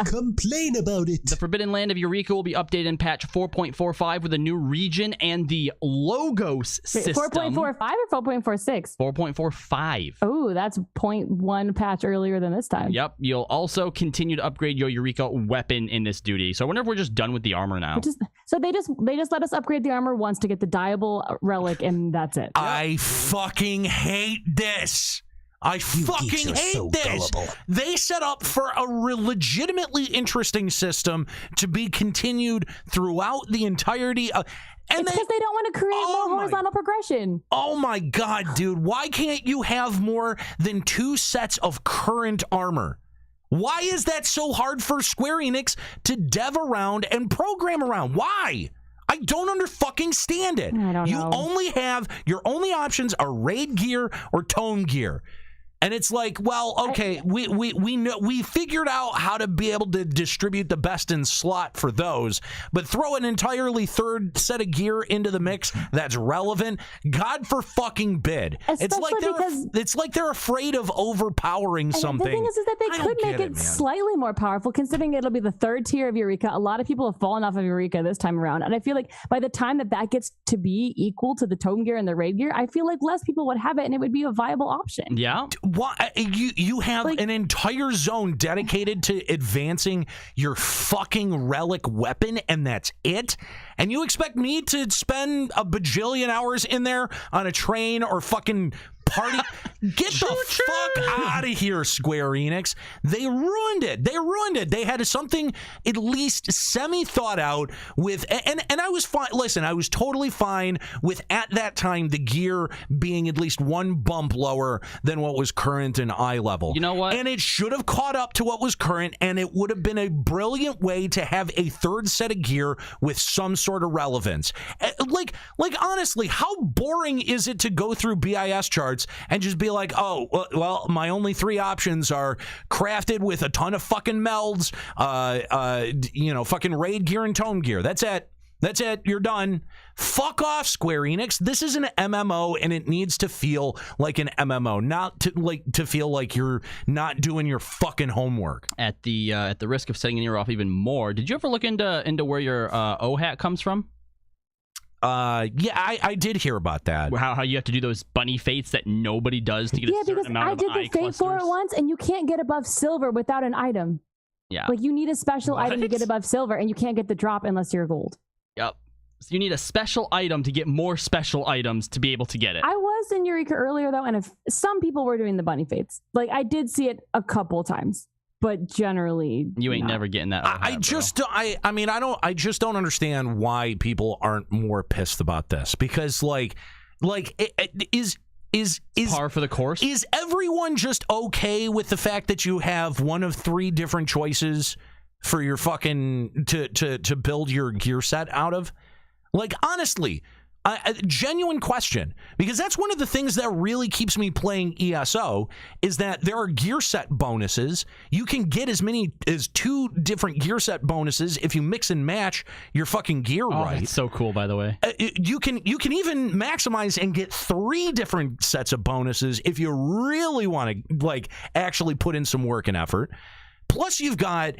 Complain about it. The Forbidden Land of Eureka will be updated in patch 4.45 with a new region and the logos system. 4.45 or 4.46? 4.45. Oh, that's 0.1 patch earlier than this time. Yep. You'll also continue to upgrade your Eureka weapon in this duty. So I wonder if we're just done with the armor now. So they just let us upgrade the armor once to get the dyeable relic, and that's it. I fucking hate this. I fucking hate this. Gullible. They set up for a legitimately interesting system to be continued throughout the entirety of... And it's because they don't want to create more horizontal progression. Oh my god, dude. Why can't you have more than 2 sets of current armor? Why is that so hard for Square-Enix to dev around and program around? Why? I don't fucking stand it. I don't know. Your only options are raid gear or tome gear. And it's like, well, okay, we figured out how to be able to distribute the best in slot for those, but throw an entirely third set of gear into the mix that's relevant. God for fucking bid. It's like they're afraid of overpowering something. The thing is that they could make it slightly more powerful, considering it'll be the 3rd tier of Eureka. A lot of people have fallen off of Eureka this time around, and I feel like by the time that gets to be equal to the tome gear and the raid gear, I feel like less people would have it, and it would be a viable option. Yeah. Why you have an entire zone dedicated to advancing your fucking relic weapon, and that's it? And you expect me to spend a bajillion hours in there on a train or fucking party? Get the fuck out of here, Square Enix. They ruined it. They had something at least semi thought out with, and I was fine. Listen, I was totally fine with, at that time, the gear being at least 1 bump lower than what was current in eye level. You know what? And it should have caught up to what was current, and it would have been a brilliant way to have a 3rd set of gear with some sort of relevance. Like honestly, how boring is it to go through BIS charts and just be like, oh, well, my only 3 options are crafted with a ton of fucking melds, fucking raid gear and tome gear. That's it. You're done. Fuck off, Square Enix. This is an MMO, and it needs to feel like an MMO, not to feel like you're not doing your fucking homework. At the risk of setting your off even more, did you ever look into where your O hat comes from? Yeah, I did hear about that. How you have to do those bunny fates that nobody does to get a certain amount of eye clusters. I did the fate for it once, and you can't get above silver without an item. Yeah. Like, you need a special item to get above silver, and you can't get the drop unless you're gold. Yep. So you need a special item to get more special items to be able to get it. I was in Eureka earlier, though, and if some people were doing the bunny fates. Like, I did see it a couple times. But generally, you ain't never getting that. I just don't understand why people aren't more pissed about this, because is par for the course. Is everyone just okay with the fact that you have one of 3 different choices for your fucking to build your gear set out of? Like, honestly, a genuine question, because that's one of the things that really keeps me playing ESO, is that there are gear set bonuses. You can get as many as 2 different gear set bonuses if you mix and match your fucking gear right. That's so cool, by the way. You can even maximize and get 3 different sets of bonuses if you really want to actually put in some work and effort. Plus, you've got,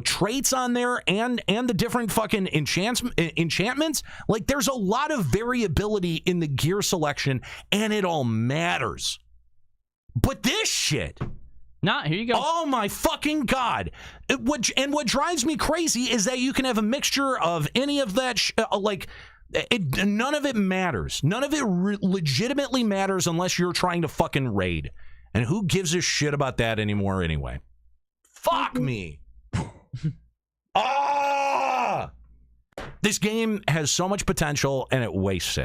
traits on there and the different fucking enchantments. Like, there's a lot of variability in the gear selection, and it all matters. But this shit... Here you go. Oh, my fucking God. What drives me crazy is that you can have a mixture of any of that, none of it matters. None of it legitimately matters unless you're trying to fucking raid. And who gives a shit about that anymore anyway? Fuck me. This game has so much potential, and it wastes it.